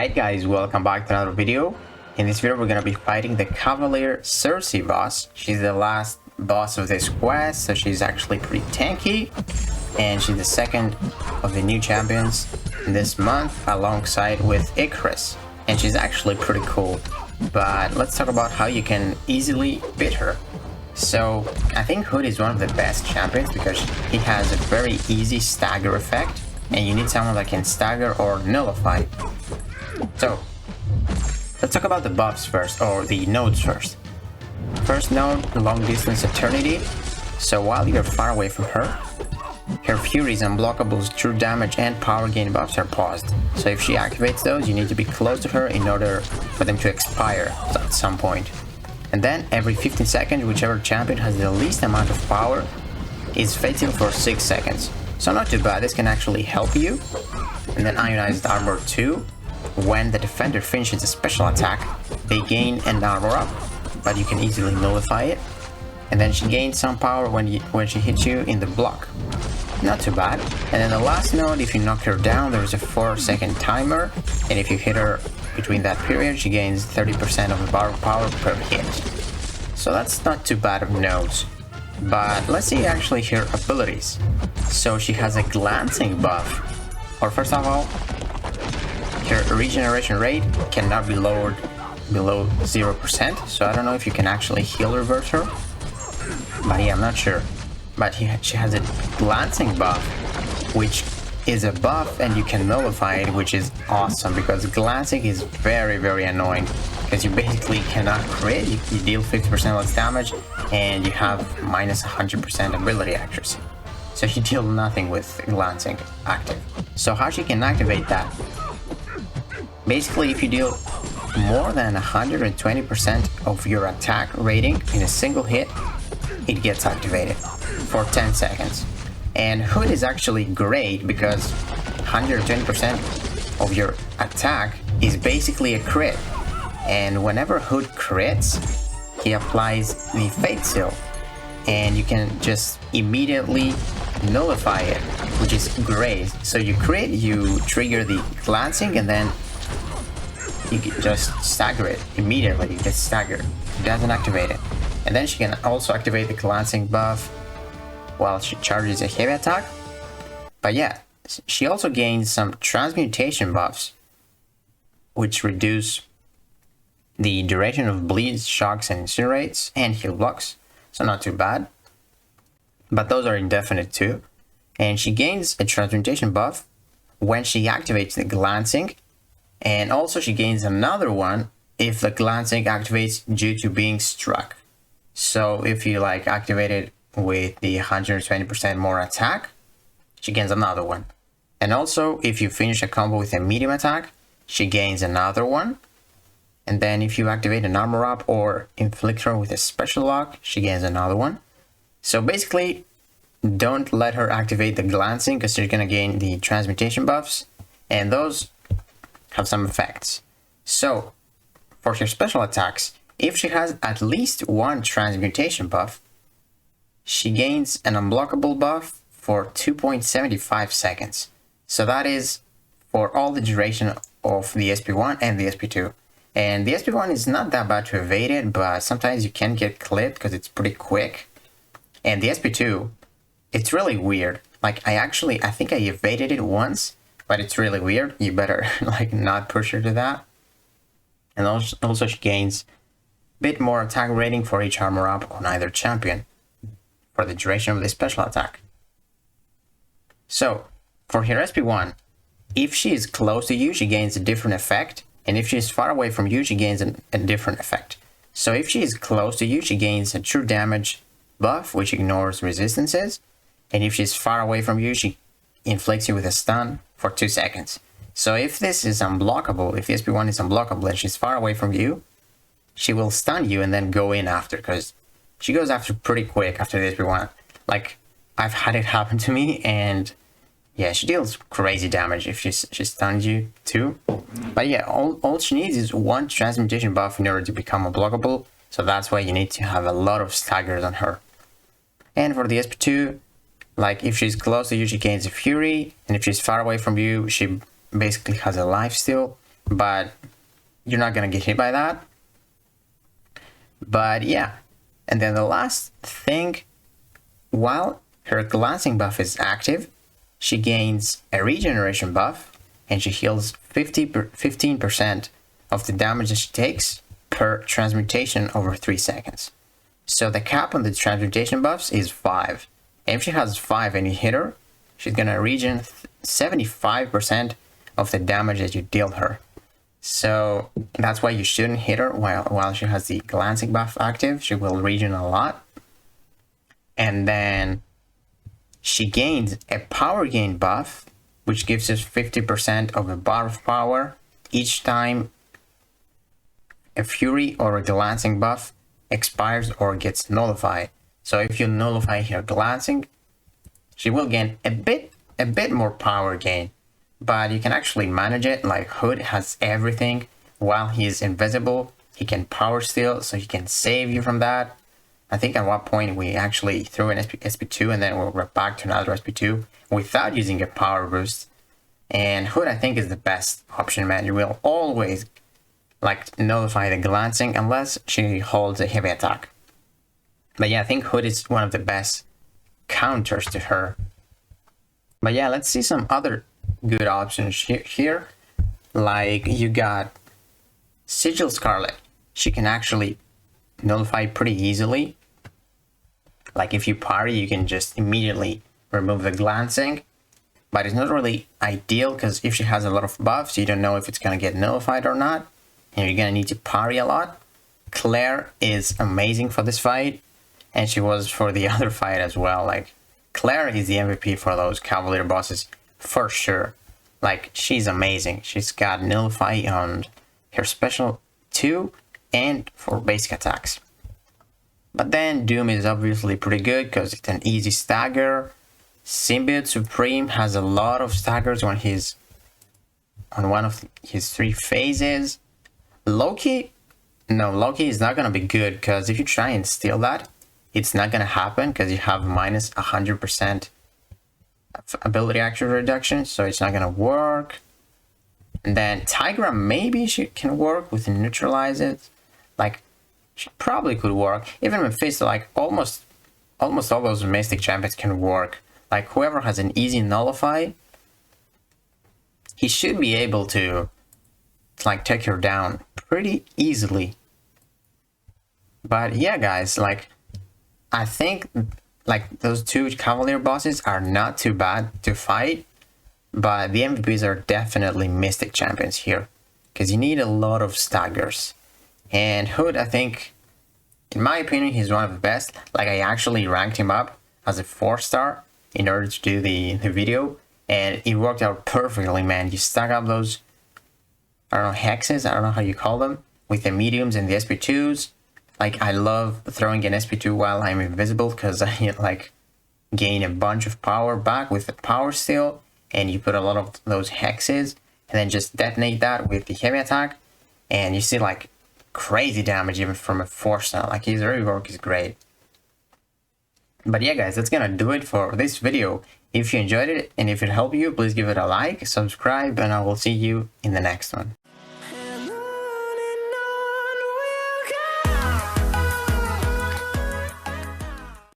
Alright guys, welcome back to another video. In this video we're gonna be fighting the Cavalier Sirci boss. She's the last boss of this quest, so she's actually pretty tanky. And she's the second of the new champions this month alongside with Ikaris. And she's actually pretty cool. But let's talk about how you can easily beat her. So I think Hood is one of the best champions because he has a very easy stagger effect. And you need someone that can stagger or nullify. So, let's talk about the buffs first, or the nodes first. First node, long distance eternity. So while you're far away from her, her Fury's, Unblockables, true damage and power gain buffs are paused. So if she activates those, you need to be close to her in order for them to expire at some point. And then every 15 seconds, whichever champion has the least amount of power is fatal for 6 seconds. So not too bad, this can actually help you. And then Ionized Armor 2. When the defender finishes a special attack, they gain an armor up, but you can easily nullify it. And then she gains some power when she hits you in the block. Not too bad. And then the last node, if you knock her down, there's a 4-second timer. And if you hit her between that period, she gains 30% of the power per hit. So that's not too bad of nodes. But let's see actually her abilities. So she has a glancing buff. Or first of all, her regeneration rate cannot be lowered below 0%. So I don't know if you can actually heal reverse her. But yeah, I'm not sure. But she has a glancing buff, which is a buff and you can nullify it, which is awesome because glancing is very, very annoying. Because you basically cannot crit, you deal 50% less damage and you have minus 100% ability accuracy. So you deal nothing with glancing active. So how she can activate that? Basically, if you deal more than 120% of your attack rating in a single hit, it gets activated for 10 seconds. And Hood is actually great because 120% of your attack is basically a crit. And whenever Hood crits, he applies the Fate Seal. And you can just immediately nullify it, which is great. So you crit, you trigger the glancing, and then you can just stagger it immediately. You get staggered. It doesn't activate it. And then she can also activate the glancing buff while she charges a heavy attack. But yeah, she also gains some transmutation buffs, which reduce the duration of bleeds, shocks, and incinerates, and heal blocks. So not too bad. But those are indefinite too. And she gains a transmutation buff when she activates the glancing. And also she gains another one if the glancing activates due to being struck. So if you like activate it with the 120% more attack, she gains another one. And also if you finish a combo with a medium attack, she gains another one. And then if you activate an armor up or inflict her with a special lock, she gains another one. So basically, don't let her activate the glancing because you're gonna gain the transmutation buffs. And those have some effects. So for her special attacks, if she has at least one transmutation buff, she gains an unblockable buff for 2.75 seconds. So that is for all the duration of the SP1 and the SP2. And the SP1 is not that bad to evade it, but sometimes you can get clipped because it's pretty quick. And the SP2, it's really weird. Like I think I evaded it once, but it's really weird. You better like not push her to that. And also she gains a bit more attack rating for each armor up on either champion for the duration of the special attack. So for her SP1, if she is close to you, she gains a different effect. And if she is far away from you, she gains a different effect. So if she is close to you, she gains a true damage buff, which ignores resistances. And if she's far away from you, she inflicts you with a stun for 2 seconds. So if this is unblockable, if the SP1 is unblockable and she's far away from you, she will stun you and then go in after, because she goes after pretty quick after the SP1. Like, I've had it happen to me, and yeah, she deals crazy damage if she stuns you too. But yeah, all she needs is one transmutation buff in order to become unblockable. So that's why you need to have a lot of staggers on her. And for the SP2, like if she's close to you, she gains a Fury. And if she's far away from you, she basically has a life steal. but you're not gonna get hit by that. But yeah, and then the last thing, while her glancing buff is active, she gains a regeneration buff, and she heals 15% of the damage that she takes per transmutation over 3 seconds. So the cap on the transmutation buffs is 5. And if she has 5 and you hit her, she's gonna regen 75% of the damage that you deal her. So that's why you shouldn't hit her while she has the glancing buff active. She will regen a lot. And then she gains a power gain buff, which gives us 50% of a bar of power each time a fury or a glancing buff expires or gets nullified. So if you nullify her glancing, she will gain a bit more power gain. But you can actually manage it. Like Hood has everything. While he is invisible, he can power steal, so he can save you from that. I think at one point we actually threw an SP2 and then we're back to another SP2 without using a power boost. And Hood, I think, is the best option, man. You will always like nullify the glancing unless she holds a heavy attack. But yeah, I think Hood is one of the best counters to her. But yeah, let's see some other good options here. Like you got Sigil Scarlet. She can actually nullify pretty easily. Like if you parry, you can just immediately remove the glancing. But it's not really ideal because if she has a lot of buffs, you don't know if it's gonna get nullified or not. And you're gonna need to parry a lot. Claire is amazing for this fight. And she was for the other fight as well. Like Claire is the MVP for those Cavalier bosses for sure. Like she's amazing. She's got nullify on her special 2 and for basic attacks. But then Doom is obviously pretty good because it's an easy stagger. Symbiote Supreme has a lot of staggers when he's on one of his 3 phases. Loki is not gonna be good because if you try and steal that, it's not gonna happen because you have minus 100% ability action reduction, so it's not gonna work. And then Tigra, maybe she can work with neutralize it. Like she probably could work. Even Mephisto, like almost all those Mystic champions can work. Like whoever has an easy nullify, he should be able to like take her down pretty easily. But yeah, guys, like I think like those 2 Cavalier bosses are not too bad to fight, but the MVPs are definitely Mystic champions here because you need a lot of staggers. And Hood, I think, in my opinion, he's one of the best. Like I actually ranked him up as a 4-star in order to do the video, and it worked out perfectly, man. You stack up those, I don't know, hexes, I don't know how you call them, with the mediums and the SP2s. Like I love throwing an SP2 while I'm invisible because I like gain a bunch of power back with the power steal, and you put a lot of those hexes and then just detonate that with the heavy attack, and you see like crazy damage even from a 4-star. Like his rework is great. But yeah, guys, that's gonna do it for this video. If you enjoyed it and if it helped you, please give it a like, subscribe, and I will see you in the next one.